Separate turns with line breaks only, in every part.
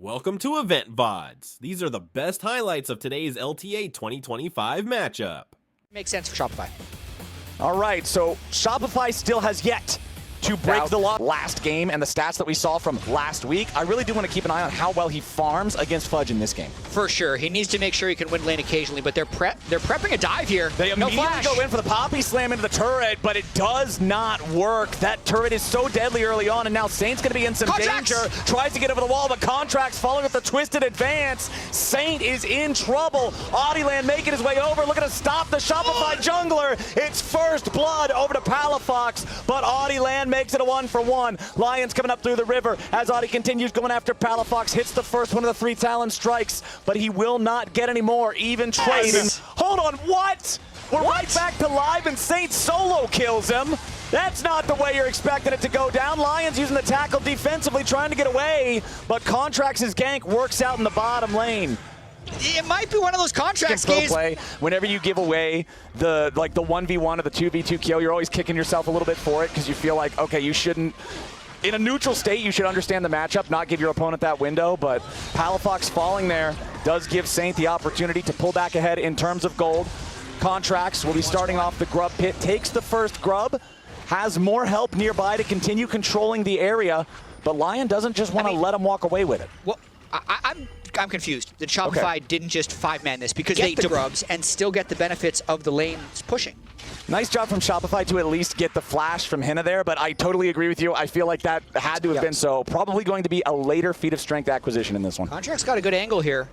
Welcome to Event VODs. These are the best highlights of today's LTA 2025 matchup.
Makes sense for Shopify.
All right, so Shopify still has yet to break the law. Last game and the stats that we saw from last week, I really do want to keep an eye on how well he farms against Fudge in this game.
For sure. He needs to make sure he can win lane occasionally, but they're prepping a dive here.
They immediately go in for the poppy slam into the turret, but it does not work. That turret is so deadly early on, and now Saint's going to be in some danger. Tries to get over the wall, but Contracts following with the twisted advance. Saint is in trouble. Audiland making his way over, looking to stop the Shopify jungler. It's first blood over to Palafox, but Audiland makes it a 1-for-1. Lions coming up through the river as Audi continues going after Palafox, hits the first one of the 3 Talon strikes, but he will not get any more. Even trade. Hold on, what? We're right back to live, and Saint solo kills him. That's not the way you're expecting it to go down. Lions using the tackle defensively, trying to get away, but Contracts' gank works out in the bottom lane.
It might be one of those Contracts games.
Play. Whenever you give away the 1v1 or the 2v2 kill, you're always kicking yourself a little bit for it because you feel like, okay, you shouldn't. In a neutral state, you should understand the matchup, not give your opponent that window, but Palafox falling there does give Saint the opportunity to pull back ahead in terms of gold. Contracts will be starting off the grub pit, takes the first grub, has more help nearby to continue controlling the area, but Lion doesn't just want to let him walk away with it.
Well, I'm confused that Shopify didn't just 5-man this because they the grubs and still get the benefits of the lanes pushing.
Nice job from Shopify to at least get the flash from Hina there, but I totally agree with you. I feel like that had to have been so. Probably going to be a later feat of strength acquisition in this one.
Contract's got a good angle here.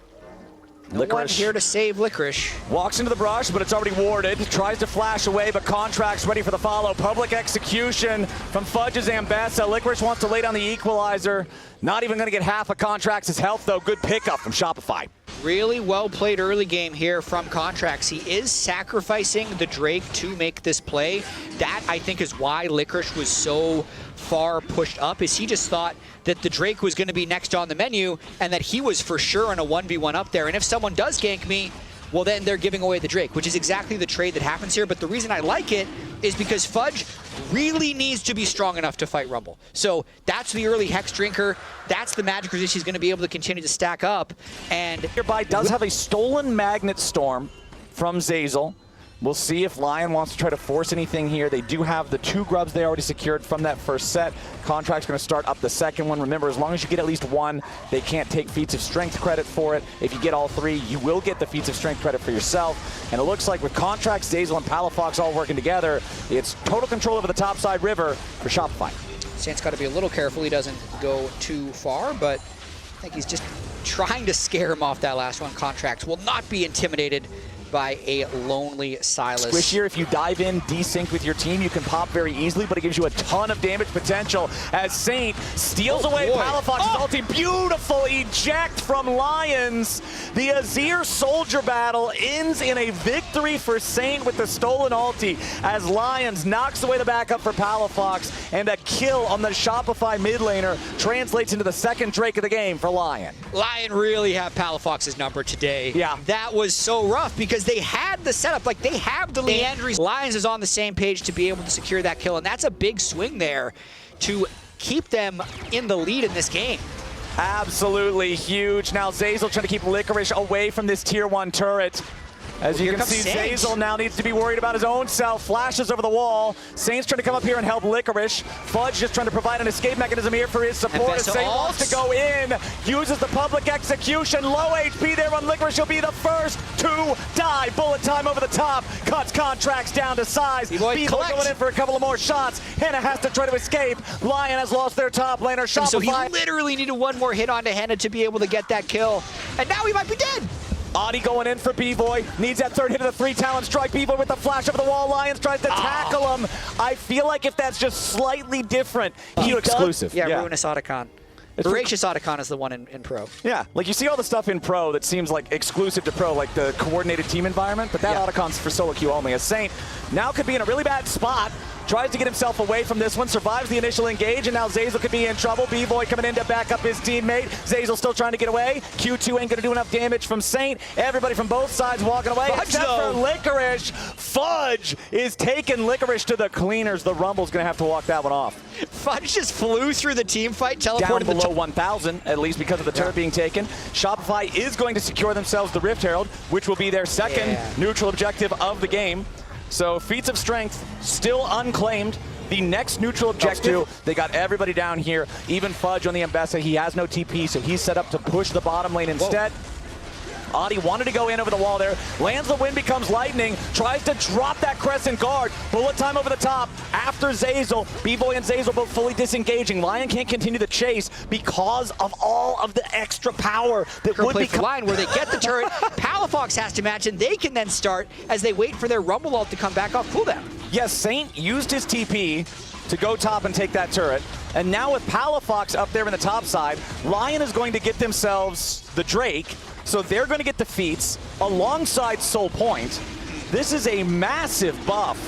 No one here to save Licorice.
Walks into the brush, but it's already warded. Tries to flash away, but Contracts ready for the follow. Public execution from Fudge's Ambessa. Licorice wants to lay down the equalizer. Not even going to get half of Contracts' health, though. Good pickup from Shopify.
Really well played early game here from Contracts. He is sacrificing the Drake to make this play. That, I think, is why Licorice was so far pushed up, is he just thought that the Drake was going to be next on the menu and that he was for sure in a 1v1 up there. And if someone does gank me, well, then they're giving away the Drake, which is exactly the trade that happens here. But the reason I like it is because Fudge really needs to be strong enough to fight Rumble. So that's the early Hex Drinker. That's the magic resist he's going to be able to continue to stack up. And
Nearby does have a stolen Magnet Storm from Zeyzal. We'll see if Lion wants to try to force anything here. They do have the 2 grubs they already secured from that first set. Contract's going to start up the second one. Remember, as long as you get at least 1, they can't take feats of strength credit for it. If you get all 3, you will get the feats of strength credit for yourself. And it looks like with Contracts, Zeyzal, and Palafox all working together, it's total control over the topside river for Shopify.
Saint's got to be a little careful he doesn't go too far, but I think he's just trying to scare him off that last one. Contracts will not be intimidated by a lonely Silas.
Squishier, if you dive in, desync with your team, you can pop very easily, but it gives you a ton of damage potential as Saint steals away Palafox's ulti. Beautiful eject from Lions. The Azir Soldier battle ends in a victory for Saint with the stolen ulti as Lions knocks away the backup for Palafox, and a kill on the Shopify mid laner translates into the second Drake of the game for Lion.
Lion really have Palafox's number today.
Yeah.
That was so rough because they had the setup, like they have the Leandries. Lions is on the same page to be able to secure that kill, and that's a big swing there to keep them in the lead in this game.
Absolutely huge. Now Zeyzal trying to keep Licorice away from this tier 1 turret. As you can see, Zeyzal now needs to be worried about his own self. Flashes over the wall. Saint's trying to come up here and help Licorice. Fudge just trying to provide an escape mechanism here for his support. As Saint wants to go in, uses the public execution. Low HP there on Licorice. He'll be the first to die. Bullet time over the top. Cuts Contracts down to size. B-Boy going in for a couple of more shots. Henna has to try to escape. Lion has lost their top laner. Shopify.
So he literally needed one more hit onto Henna to be able to get that kill. And now he might be dead.
Audi going in for B-Boy. Needs that third hit of the 3 Talon strike. B-Boy with the flash over the wall. Lions tries to tackle him. I feel like if that's just slightly different. He exclusive.
Yeah, Ruinous Otacon. Voracious Otacon is the one in Pro.
Yeah, like you see all the stuff in Pro that seems like exclusive to Pro, like the coordinated team environment, but that Otacon's for solo queue only. As Saint now could be in a really bad spot. tries to get himself away from this one, survives the initial engage, and now Zeyzal could be in trouble. B-Boy coming in to back up his teammate. Zeyzal still trying to get away. Q2 ain't gonna do enough damage from Saint. Everybody from both sides walking away,
Fudge,
except for Licorice. Fudge is taking Licorice to the cleaners. The Rumble's gonna have to walk that one off.
Fudge just flew through the team fight, teleported
Down
to the
below 1,000, at least because of the turret being taken. Shopify is going to secure themselves the Rift Herald, which will be their second neutral objective of the game. So feats of strength still unclaimed. The next neutral objective, they got everybody down here. Even Fudge on the Mbessa, he has no TP, so he's set up to push the bottom lane instead. Adi wanted to go in over the wall there, lands the wind, becomes lightning, tries to drop that crescent guard. Bullet time over the top after Zeyzal. B-Boy and Zeyzal both fully disengaging. LYON can't continue the chase because of all of the extra power that would be
line where they get the turret. Palafox has to match, and they can then start as they wait for their Rumble ult to come back off cooldown.
Yes, Saint used his TP to go top and take that turret. And now with Palafox up there in the top side, LYON is going to get themselves the Drake. So they're going to get the feats alongside Soul Point. This is a massive buff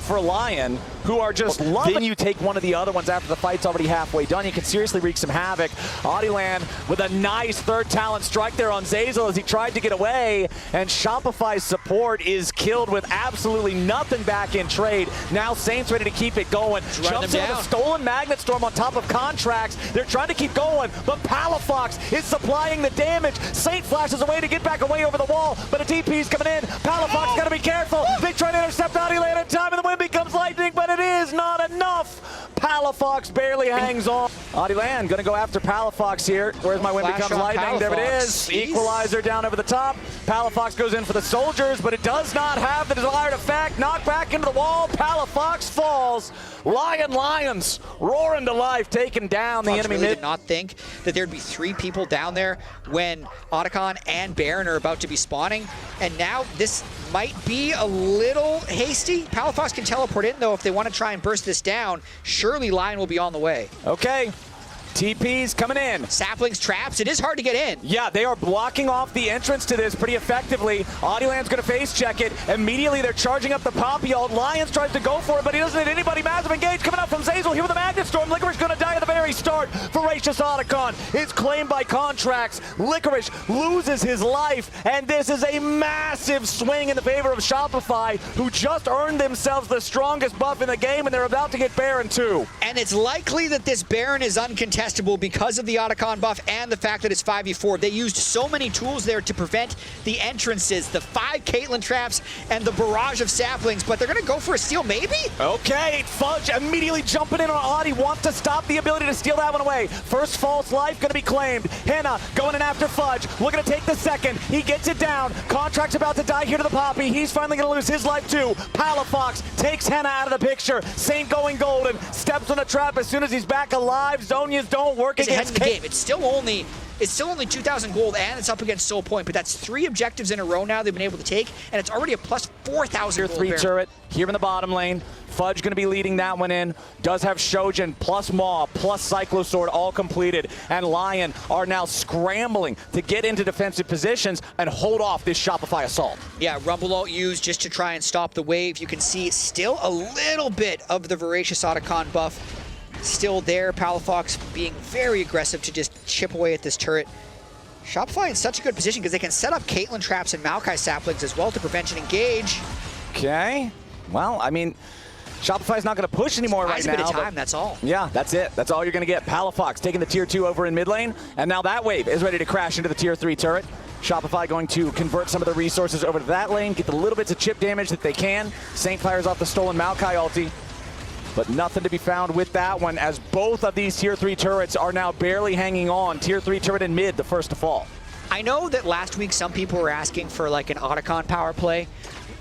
for LYON, who are just loving. Then you take one of the other ones after the fight's already halfway done. You can seriously wreak some havoc. Adiland with a nice third talent strike there on Zeyzal as he tried to get away. And Shopify's support is killed with absolutely nothing back in trade. Now Saint's ready to keep it going. Jumps into the stolen Magnet Storm on top of Contracts. They're trying to keep going, but Palafox is supplying the damage. Saint flashes away to get back away over the wall, but a TP's coming in. Palafox got to be careful. They try to intercept Adiland in time, and the wind becomes lightning, but it is not enough. Palafox barely hangs on. Adiland gonna go after Palafox here. Where's my wind becomes lightning? There it is.
Jeez.
Equalizer down over the top. Palafox goes in for the soldiers, but it does not have the desired effect. Knocked back into the wall. Palafox falls. Lions roaring to life, taking down the enemy
really
mid.
Did not think that there'd be 3 people down there when Otacon and Baron are about to be spawning, and now this might be a little hasty. Palafox can teleport in though if they want to try and burst this down. Surely LYON will be on the way.
Okay. TP's coming in.
Saplings, traps, it is hard to get in.
Yeah, they are blocking off the entrance to this pretty effectively. Adiland's gonna face check it. Immediately they're charging up the Poppy ult. Lions tries to go for it, but he doesn't hit anybody. Massive engage coming up from Zeyzal here with a Magnet Storm. Licorice gonna die at the very start. Voracious Otacon is claimed by Contracts. Licorice loses his life, and this is a massive swing in the favor of Shopify, who just earned themselves the strongest buff in the game, and they're about to get Baron too.
And it's likely that this Baron is uncontestable because of the Otacon buff and the fact that it's 5v4. They used so many tools there to prevent the entrances, the 5 Caitlyn traps, and the barrage of saplings, but they're going to go for a steal, maybe?
Okay, Fudge immediately jumping in on Adi, wants to stop the ability to steal that one away. First false life going to be claimed. Henna going in after Fudge, looking to take the second. He gets it down. Contract's about to die here to the Poppy. He's finally going to lose his life too. Palafox takes Henna out of the picture. Saint going golden, steps on the trap as soon as he's back alive. Zonias don't work against
game. It's still only 2,000 gold, and it's up against Soul Point, but that's 3 objectives in a row now they've been able to take, and it's already a plus 4,000 gold.
3 turret here in the bottom lane. Fudge going to be leading that one in. Does have Shojin plus Maw plus Cyclosword all completed, and LYON are now scrambling to get into defensive positions and hold off this Shopify assault.
Yeah, Rumble ult used just to try and stop the wave. You can see still a little bit of the Voracious Otacon buff still there. Palafox being very aggressive to just chip away at this turret. Shopify in such a good position because they can set up Caitlyn traps and Maokai saplings as well to prevent an engage.
Okay. Well, I mean, Shopify's not going to push anymore right now.
A bit of time, that's all.
Yeah, that's it. That's all you're going to get. Palafox taking the tier 2 over in mid lane, and now that wave is ready to crash into the tier 3 turret. Shopify going to convert some of the resources over to that lane, get the little bits of chip damage that they can. Saint fires off the stolen Maokai ulti. But nothing to be found with that one, as both of these tier 3 turrets are now barely hanging on. Tier 3 turret in mid, the first to fall.
I know that last week some people were asking for like an Otacon power play.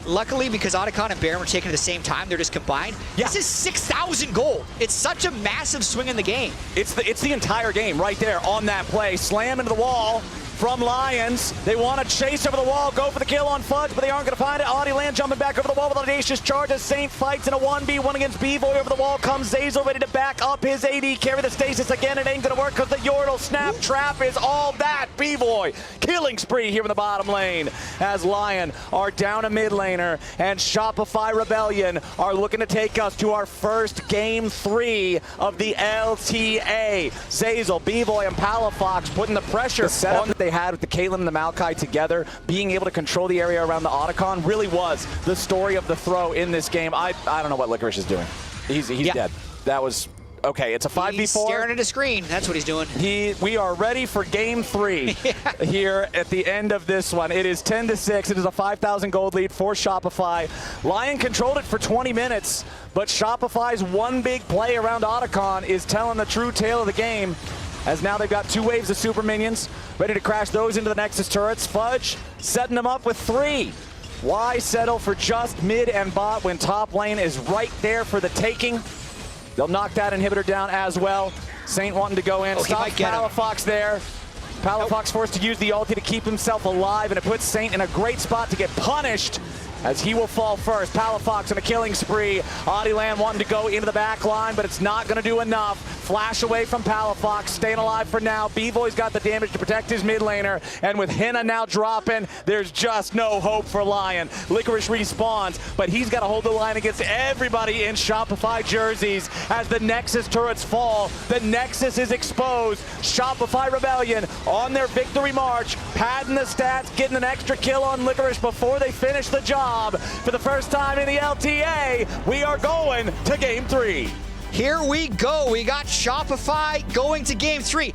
Luckily, because Otacon and Baron were taken at the same time, they're just combined. Yeah. This is 6,000 gold. It's such a massive swing in the game.
It's the entire game right there on that play. Slam into the wall. from Lions. They want to chase over the wall, go for the kill on Vods, but they aren't going to find it. Land jumping back over the wall with audacious charges. Saint fights in a 1v1 against B-Boy. Over the wall comes Zazel, ready to back up his AD, carry the stasis again. It ain't going to work because the Yordle snap trap is all that. B-Boy killing spree here in the bottom lane as LYON are down a mid laner, and Shopify Rebellion are looking to take us to our first game 3 of the LTA. Zazel, B-Boy, and Palafox putting the pressure on that they had with the Caitlyn and the Maokai together, being able to control the area around the Otacon really was the story of the throw in this game. I don't know what Licorice is doing. He's dead. That was okay. It's a 5v4.
He's staring at a screen. That's what he's doing.
We are ready for game 3 here at the end of this one. It is 10-6. It is a 5,000 gold lead for Shopify. LYON controlled it for 20 minutes, but Shopify's one big play around Otacon is telling the true tale of the game, as now they've got 2 waves of super minions ready to crash those into the Nexus turrets. Fudge setting them up with 3. Why settle for just mid and bot when top lane is right there for the taking? They'll knock that inhibitor down as well. Saint wanting to go in. Stop Palafox there. Palafox forced to use the ulti to keep himself alive, and it puts Saint in a great spot to get punished as he will fall first. Palafox on a killing spree. Land wanting to go into the back line, but it's not going to do enough. Flash away from Palafox, staying alive for now. B-Boy's got the damage to protect his mid laner, and with Hina now dropping, there's just no hope for LYON. Licorice respawns, but he's got to hold the line against everybody in Shopify jerseys. As the Nexus turrets fall, the Nexus is exposed. Shopify Rebellion on their victory march, padding the stats, getting an extra kill on Licorice before they finish the job. For the first time in the LTA, we are going to game 3.
Here we go. We got Shopify going to game 3.